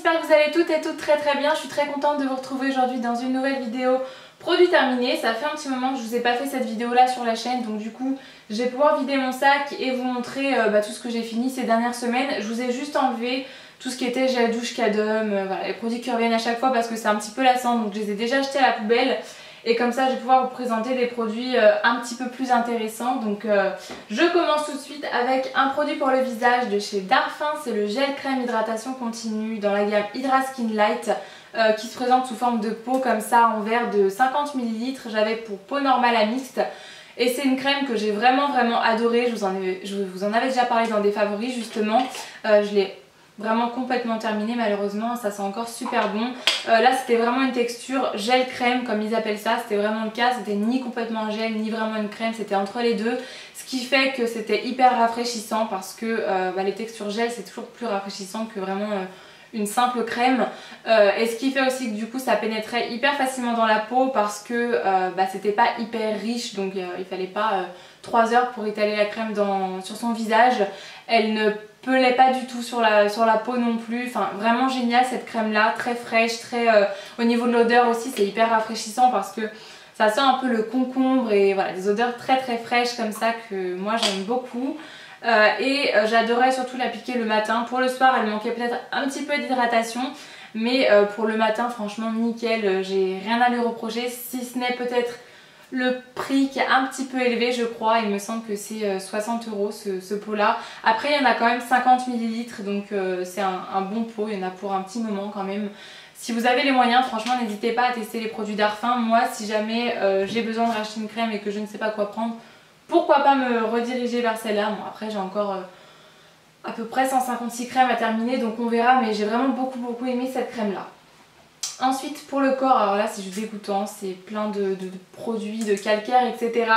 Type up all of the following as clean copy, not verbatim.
j'espère que vous allez toutes et toutes très bien. Je suis très contente de vous retrouver aujourd'hui dans une nouvelle vidéo produit terminé. Ça fait un petit moment que je vous ai pas fait cette vidéo là sur la chaîne, donc du coup je vais pouvoir vider mon sac et vous montrer tout ce que j'ai fini ces dernières semaines. Je vous ai juste enlevé tout ce qui était gel douche, cadum, voilà, les produits qui reviennent à chaque fois parce que c'est un petit peu lassant, donc je les ai déjà achetés à la poubelle. Et comme ça je vais pouvoir vous présenter des produits un petit peu plus intéressants. Donc je commence tout de suite avec un produit pour le visage de chez Darphin. C'est le gel crème hydratation continue dans la gamme Hydra Skin Light qui se présente sous forme de pot comme ça en verre de 50 ml. J'avais pour peau normale à mixte. Et c'est une crème que j'ai vraiment adorée. Je vous en avais déjà parlé dans des favoris justement. Je l'ai vraiment complètement terminé, malheureusement ça sent encore super bon. Là c'était vraiment une texture gel crème comme ils appellent ça, c'était vraiment le cas, c'était ni complètement un gel ni vraiment une crème, c'était entre les deux, ce qui fait que c'était hyper rafraîchissant parce que les textures gel c'est toujours plus rafraîchissant que vraiment une simple crème, et ce qui fait aussi que du coup ça pénétrait hyper facilement dans la peau parce que c'était pas hyper riche, donc il fallait pas 3 heures pour étaler la crème sur son visage. Elle ne pelait pas du tout sur la peau non plus, enfin vraiment génial cette crème là, très fraîche, au niveau de l'odeur aussi c'est hyper rafraîchissant parce que ça sent un peu le concombre et voilà, des odeurs très fraîches comme ça que moi j'aime beaucoup. J'adorais surtout l'appliquer le matin. Pour le soir elle manquait peut-être un petit peu d'hydratation, mais pour le matin franchement nickel, j'ai rien à lui reprocher, si ce n'est peut-être le prix qui est un petit peu élevé je crois. Il me semble que c'est 60 € ce pot là. Après il y en a quand même 50 ml, donc c'est un bon pot, il y en a pour un petit moment quand même. Si vous avez les moyens, franchement n'hésitez pas à tester les produits Darphin. Moi si jamais j'ai besoin de racheter une crème et que je ne sais pas quoi prendre, pourquoi pas me rediriger vers celle-là. Bon après j'ai encore à peu près 156 crèmes à terminer, donc on verra, mais j'ai vraiment beaucoup aimé cette crème là. Ensuite pour le corps, alors là c'est juste dégoûtant, c'est plein de produits, de calcaire, etc.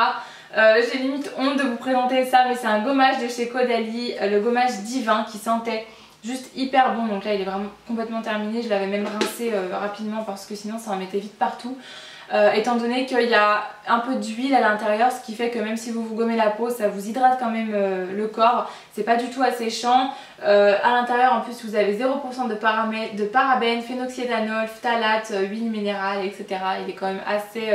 J'ai limite honte de vous présenter ça, mais c'est un gommage de chez Caudalie, le gommage divin qui sentait juste hyper bon. Donc là il est vraiment complètement terminé, je l'avais même rincé rapidement parce que sinon ça en mettait vite partout. Étant donné qu'il y a un peu d'huile à l'intérieur, ce qui fait que même si vous vous gommez la peau, ça vous hydrate quand même le corps, c'est pas du tout asséchant. À l'intérieur en plus vous avez 0% de parabènes, phénoxyéthanol, phtalate, huile minérale, etc. Il est quand même assez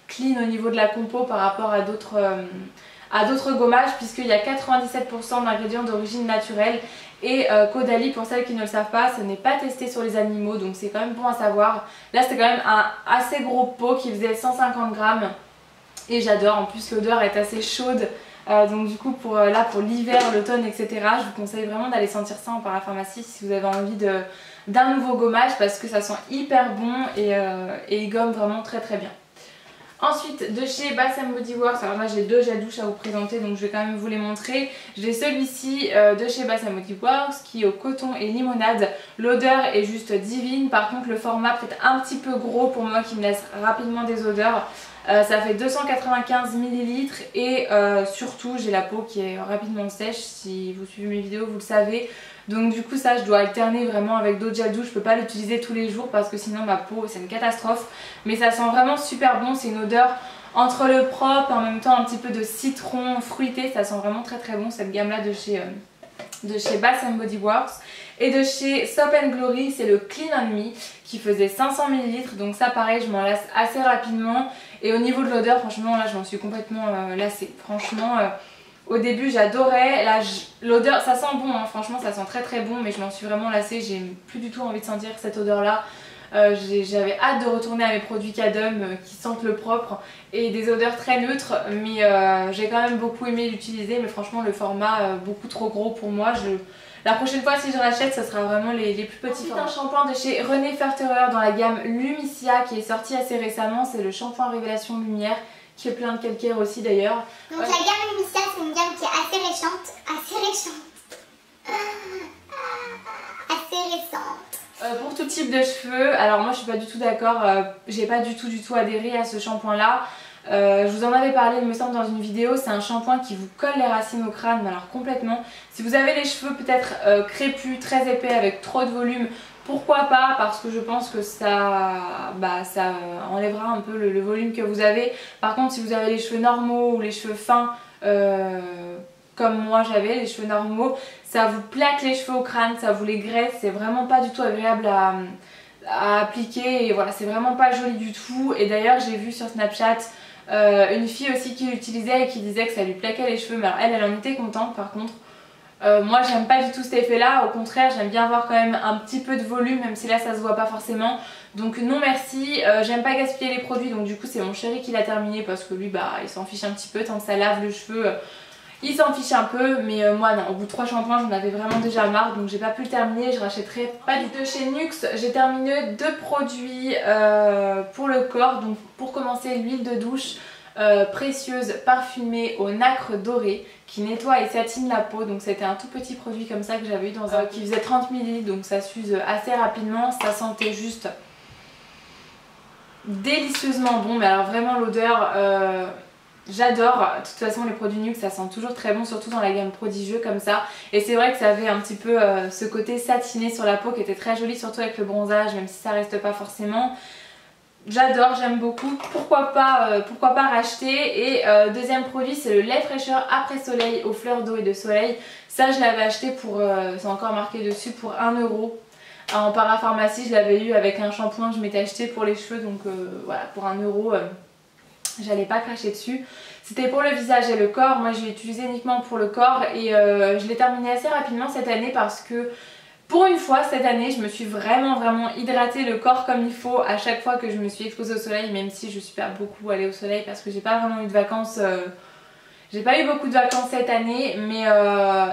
clean au niveau de la compo par rapport à d'autres gommages, puisqu'il y a 97% d'ingrédients d'origine naturelle. Et Caudalie, pour celles qui ne le savent pas, ce n'est pas testé sur les animaux, donc c'est quand même bon à savoir. Là c'était quand même un assez gros pot qui faisait 150 grammes et j'adore, en plus l'odeur est assez chaude. Donc du coup pour l'hiver, l'automne, etc. je vous conseille vraiment d'aller sentir ça en parapharmacie si vous avez envie d'un nouveau gommage, parce que ça sent hyper bon et il gomme vraiment très bien. Ensuite de chez Bath Body Works, alors là j'ai deux gels douche à vous présenter, donc je vais quand même vous les montrer. J'ai celui-ci de chez Bath Body Works qui est au coton et limonade. L'odeur est juste divine, par contre le format peut-être un petit peu gros pour moi qui me laisse rapidement des odeurs. Ça fait 295 ml et surtout j'ai la peau qui est rapidement sèche, si vous suivez mes vidéos vous le savez. Donc du coup ça je dois alterner vraiment avec d'autres gels douche, je peux pas l'utiliser tous les jours parce que sinon ma peau c'est une catastrophe. Mais ça sent vraiment super bon, c'est une odeur entre le propre et en même temps un petit peu de citron fruité, ça sent vraiment très bon cette gamme là de chez Bath Body Works. Et de chez Soap & Glory c'est le Clean On Me qui faisait 500 ml, donc ça pareil je m'en lasse assez rapidement. Et au niveau de l'odeur franchement là je m'en suis complètement lassée, franchement. Au début j'adorais, là l'odeur ça sent bon, hein, franchement ça sent très bon, mais je m'en suis vraiment lassée, j'ai plus du tout envie de sentir cette odeur là. J'avais hâte de retourner à mes produits cadum qui sentent le propre et des odeurs très neutres, mais j'ai quand même beaucoup aimé l'utiliser, mais franchement le format beaucoup trop gros pour moi. La prochaine fois si je rachète ça sera vraiment les plus petits. Ensuite un shampoing de chez René Ferterer dans la gamme Lumicia qui est sorti assez récemment, c'est le shampoing Révélation Lumière qui est plein de calcaire aussi d'ailleurs. Donc la gamme Lumicia c'est une gamme qui est assez récente. Pour tout type de cheveux, alors moi je suis pas du tout d'accord, j'ai pas du tout adhéré à ce shampoing là. Je vous en avais parlé il me semble dans une vidéo, c'est un shampoing qui vous colle les racines au crâne, mais alors complètement. Si vous avez les cheveux peut-être crépus, très épais avec trop de volume, pourquoi pas, parce que je pense que ça enlèvera un peu le volume que vous avez. Par contre si vous avez les cheveux normaux ou les cheveux fins, comme moi j'avais, les cheveux normaux, ça vous plaque les cheveux au crâne, ça vous les graisse, c'est vraiment pas du tout agréable à appliquer et voilà, c'est vraiment pas joli du tout. Et d'ailleurs j'ai vu sur Snapchat une fille aussi qui l'utilisait et qui disait que ça lui plaquait les cheveux, mais alors elle en était contente par contre. Moi j'aime pas du tout cet effet là, au contraire j'aime bien avoir quand même un petit peu de volume, même si là ça se voit pas forcément. Donc non merci, j'aime pas gaspiller les produits, donc du coup c'est mon chéri qui l'a terminé parce que lui bah il s'en fiche un petit peu, tant que ça lave le cheveu il s'en fiche un peu. Mais moi non, au bout de 3 shampoings j'en avais vraiment déjà marre, donc j'ai pas pu le terminer, je rachèterai pas du tout. De chez NYX j'ai terminé 2 produits pour le corps. Donc pour commencer, l'huile de douche précieuse parfumée au nacre doré qui nettoie et satine la peau. Donc c'était un tout petit produit comme ça que j'avais eu dans un qui faisait 30 ml, donc ça s'use assez rapidement. Ça sentait juste délicieusement bon, mais alors vraiment l'odeur j'adore. De toute façon les produits NYX ça sent toujours très bon, surtout dans la gamme prodigieux comme ça. Et c'est vrai que ça avait un petit peu ce côté satiné sur la peau qui était très joli, surtout avec le bronzage, même si ça reste pas forcément. J'adore, j'aime beaucoup, pourquoi pas racheter. Et deuxième produit c'est le lait fraîcheur après soleil aux fleurs d'eau et de soleil. Ça je l'avais acheté pour, c'est encore marqué dessus, pour 1 €. En parapharmacie je l'avais eu avec un shampoing que je m'étais acheté pour les cheveux, donc voilà, pour 1 €. J'allais pas cracher dessus. C'était pour le visage et le corps. Moi je l'ai utilisé uniquement pour le corps et je l'ai terminé assez rapidement cette année parce que pour une fois cette année je me suis vraiment hydraté le corps comme il faut à chaque fois que je me suis exposée au soleil, même si je suis pas beaucoup allée au soleil parce que j'ai pas vraiment eu de vacances. J'ai pas eu beaucoup de vacances cette année, mais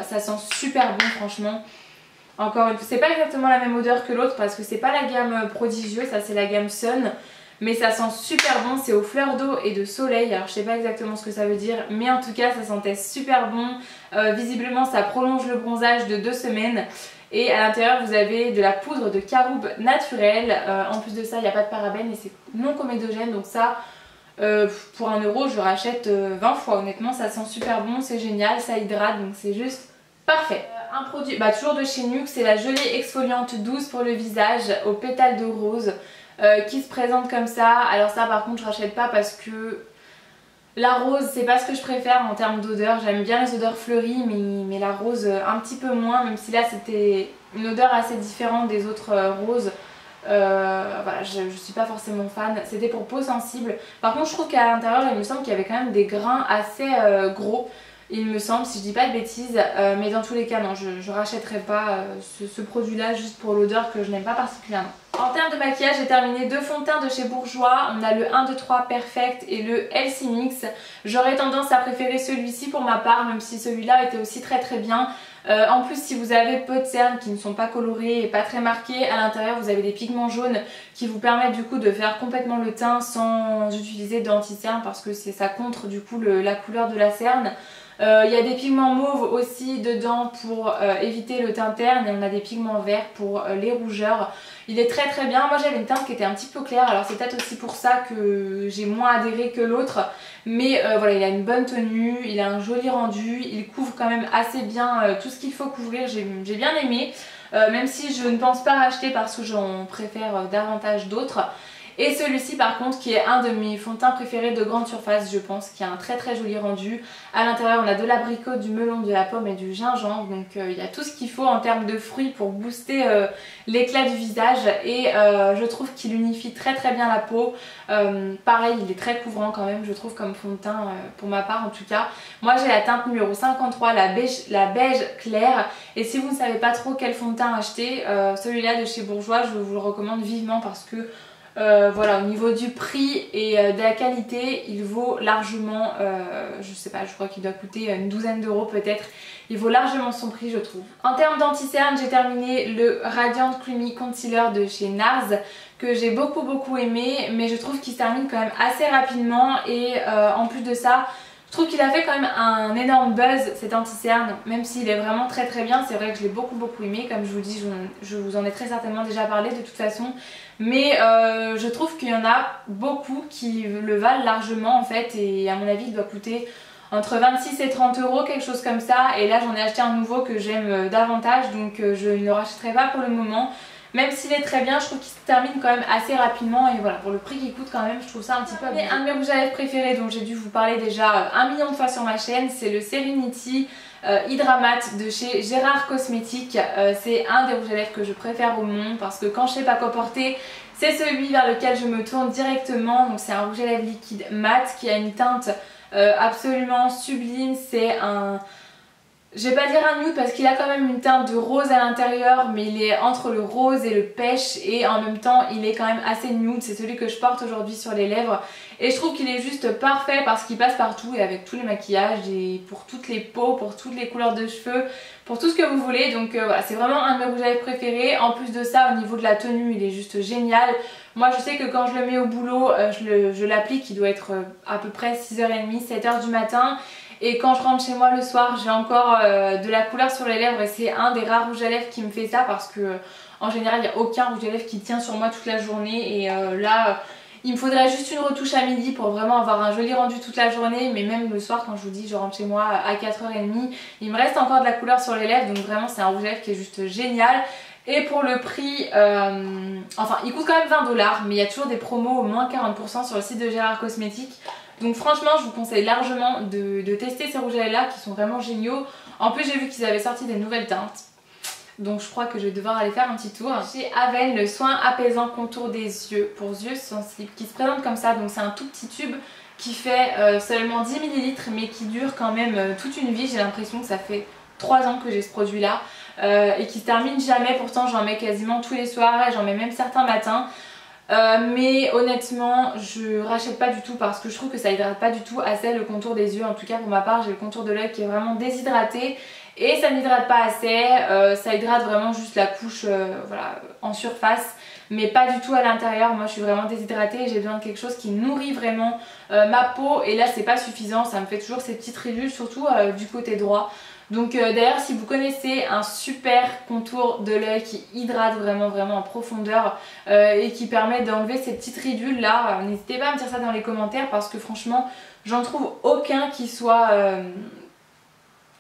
ça sent super bon franchement. Encore une fois, c'est pas exactement la même odeur que l'autre parce que c'est pas la gamme prodigieux, ça c'est la gamme Sun. Mais ça sent super bon, c'est aux fleurs d'eau et de soleil. Alors je sais pas exactement ce que ça veut dire, mais en tout cas ça sentait super bon. Visiblement ça prolonge le bronzage de 2 semaines. Et à l'intérieur vous avez de la poudre de caroube naturelle. En plus de ça il n'y a pas de parabènes et c'est non comédogène. Donc ça pour 1 € je rachète 20 fois. Honnêtement ça sent super bon, c'est génial, ça hydrate, donc c'est juste parfait. Un produit toujours de chez NYX, c'est la gelée exfoliante douce pour le visage aux pétales de rose. Qui se présente comme ça. Alors ça par contre je rachète pas parce que la rose c'est pas ce que je préfère en termes d'odeur. J'aime bien les odeurs fleuries mais la rose un petit peu moins, même si là c'était une odeur assez différente des autres roses. Voilà, je suis pas forcément fan. C'était pour peau sensible. Par contre je trouve qu'à l'intérieur il me semble qu'il y avait quand même des grains assez gros. Il me semble, si je dis pas de bêtises, mais dans tous les cas non, je rachèterai pas ce produit là juste pour l'odeur que je n'aime pas particulièrement. En termes de maquillage, j'ai terminé 2 fonds de teint de chez Bourjois. On a le 1, 2, 3 Perfect et le LC Mix. J'aurais tendance à préférer celui-ci pour ma part, même si celui-là était aussi très bien. En plus si vous avez peu de cernes qui ne sont pas colorées et pas très marquées, à l'intérieur vous avez des pigments jaunes qui vous permettent du coup de faire complètement le teint sans utiliser d'anti-cerne parce que ça contre du coup la couleur de la cerne. Il y a des pigments mauves aussi dedans pour éviter le teint terne et on a des pigments verts pour les rougeurs. Il est très bien. Moi j'avais une teinte qui était un petit peu claire, alors c'est peut-être aussi pour ça que j'ai moins adhéré que l'autre. Mais voilà, il a une bonne tenue, il a un joli rendu, il couvre quand même assez bien tout ce qu'il faut couvrir, j'ai bien aimé. Même si je ne pense pas racheter parce que j'en préfère davantage d'autres. Et celui-ci par contre qui est un de mes fonds de teint préférés de grande surface je pense, qui a un très joli rendu. À l'intérieur on a de l'abricot, du melon, de la pomme et du gingembre, donc il y a tout ce qu'il faut en termes de fruits pour booster l'éclat du visage. Et je trouve qu'il unifie très bien la peau. Pareil il est très couvrant quand même je trouve comme fond de teint pour ma part en tout cas. Moi j'ai la teinte numéro 53, la beige claire. Et si vous ne savez pas trop quel fond de teint acheter, celui-là de chez Bourjois je vous le recommande vivement parce que voilà, au niveau du prix et de la qualité, il vaut largement, je sais pas, je crois qu'il doit coûter une douzaine d'euros peut-être. Il vaut largement son prix je trouve. En termes d'anti-cerne, j'ai terminé le Radiant Creamy Concealer de chez NARS que j'ai beaucoup aimé, mais je trouve qu'il se termine quand même assez rapidement. Et en plus de ça, je trouve qu'il a fait quand même un énorme buzz cet anti-cerne, même s'il est vraiment très bien. C'est vrai que je l'ai beaucoup aimé, comme je vous dis, je vous en ai très certainement déjà parlé de toute façon. Mais je trouve qu'il y en a beaucoup qui le valent largement en fait, et à mon avis il doit coûter entre 26 et 30 euros, quelque chose comme ça. Et là j'en ai acheté un nouveau que j'aime davantage, donc je ne le rachèterai pas pour le moment. Même s'il est très bien, je trouve qu'il se termine quand même assez rapidement. Et voilà, pour le prix qu'il coûte quand même, je trouve ça un petit peu abusé. Un de mes rouges à lèvres préférés dont j'ai dû vous parler déjà 1 million de fois sur ma chaîne, c'est le Serenity Hydramat de chez Gérard Cosmétiques. C'est un des rouges à lèvres que je préfère au monde parce que quand je sais pas quoi porter, c'est celui vers lequel je me tourne directement. Donc c'est un rouge à lèvres liquide mat qui a une teinte absolument sublime. C'est un... Je vais pas dire un nude parce qu'il a quand même une teinte de rose à l'intérieur, mais il est entre le rose et le pêche et en même temps il est quand même assez nude. C'est celui que je porte aujourd'hui sur les lèvres et je trouve qu'il est juste parfait parce qu'il passe partout et avec tous les maquillages et pour toutes les peaux, pour toutes les couleurs de cheveux, pour tout ce que vous voulez. Donc voilà, c'est vraiment un de mes rouges à lèvres préférés. En plus de ça, au niveau de la tenue, il est juste génial. Moi je sais que quand je le mets au boulot, je l'applique, il doit être à peu près 6h30, 7h du matin. Et quand je rentre chez moi le soir, j'ai encore de la couleur sur les lèvres et c'est un des rares rouges à lèvres qui me fait ça parce que en général il n'y a aucun rouge à lèvres qui tient sur moi toute la journée et là il me faudrait juste une retouche à midi pour vraiment avoir un joli rendu toute la journée, mais même le soir quand je vous dis je rentre chez moi à 4h30, il me reste encore de la couleur sur les lèvres, donc vraiment c'est un rouge à lèvres qui est juste génial. Et pour le prix, enfin il coûte quand même 20$, mais il y a toujours des promos au moins 40% sur le site de Gérard Cosmétiques. Donc franchement je vous conseille largement de tester ces rouges à lèvres là qui sont vraiment géniaux. En plus j'ai vu qu'ils avaient sorti des nouvelles teintes, donc je crois que je vais devoir aller faire un petit tour. Chez Aven, le soin apaisant contour des yeux pour yeux sensibles qui se présente comme ça. Donc c'est un tout petit tube qui fait seulement 10 ml mais qui dure quand même toute une vie. J'ai l'impression que ça fait 3 ans que j'ai ce produit là et qui se termine jamais. Pourtant j'en mets quasiment tous les soirs et j'en mets même certains matins. Mais honnêtement je rachète pas du tout parce que je trouve que ça hydrate pas du tout assez le contour des yeux. En tout cas pour ma part j'ai le contour de l'œil qui est vraiment déshydraté et ça n'hydrate pas assez, ça hydrate vraiment juste la couche voilà, en surface mais pas du tout à l'intérieur. Moi je suis vraiment déshydratée et j'ai besoin de quelque chose qui nourrit vraiment ma peau et là c'est pas suffisant, ça me fait toujours ces petites ridules surtout du côté droit. Donc d'ailleurs si vous connaissez un super contour de l'œil qui hydrate vraiment en profondeur et qui permet d'enlever ces petites ridules là, n'hésitez pas à me dire ça dans les commentaires parce que franchement j'en trouve aucun qui soit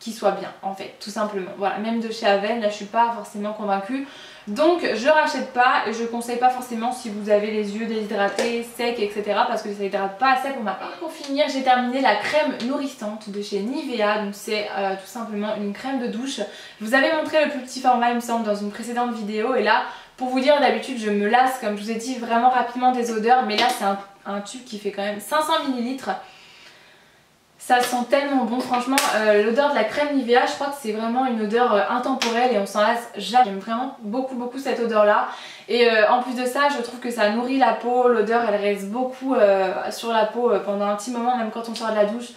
bien en fait, tout simplement. Voilà, même de chez Aven, là je suis pas forcément convaincue. Donc je rachète pas et je conseille pas forcément si vous avez les yeux déshydratés, secs, etc. parce que ça hydrate pas assez pour ma part. Pour finir, j'ai terminé la crème nourrissante de chez Nivea. Donc c'est tout simplement une crème de douche. Je vous avais montré le plus petit format il me semble dans une précédente vidéo et là pour vous dire d'habitude je me lasse comme je vous ai dit vraiment rapidement des odeurs, mais là c'est un tube qui fait quand même 500 ml. Ça sent tellement bon, franchement l'odeur de la crème Nivea je crois que c'est vraiment une odeur intemporelle et on s'en lasse jamais. J'aime vraiment beaucoup cette odeur là et en plus de ça je trouve que ça nourrit la peau, l'odeur elle reste beaucoup sur la peau pendant un petit moment même quand on sort de la douche.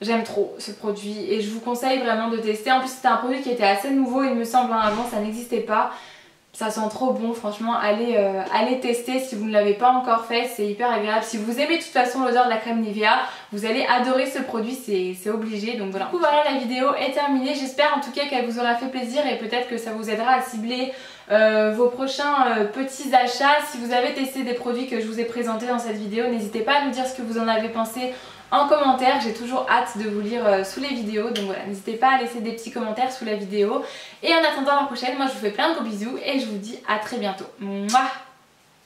J'aime trop ce produit et je vous conseille vraiment de tester. En plus c'était un produit qui était assez nouveau il me semble, avant ça n'existait pas. Ça sent trop bon, franchement allez tester si vous ne l'avez pas encore fait, c'est hyper agréable. Si vous aimez de toute façon l'odeur de la crème Nivea, vous allez adorer ce produit, c'est obligé. Donc voilà. Du coup voilà, la vidéo est terminée, j'espère en tout cas qu'elle vous aura fait plaisir et peut-être que ça vous aidera à cibler vos prochains petits achats. Si vous avez testé des produits que je vous ai présentés dans cette vidéo, n'hésitez pas à nous dire ce que vous en avez pensé en commentaire, j'ai toujours hâte de vous lire sous les vidéos, donc voilà, n'hésitez pas à laisser des petits commentaires sous la vidéo. Et en attendant la prochaine, moi je vous fais plein de gros bisous et je vous dis à très bientôt. Mouah.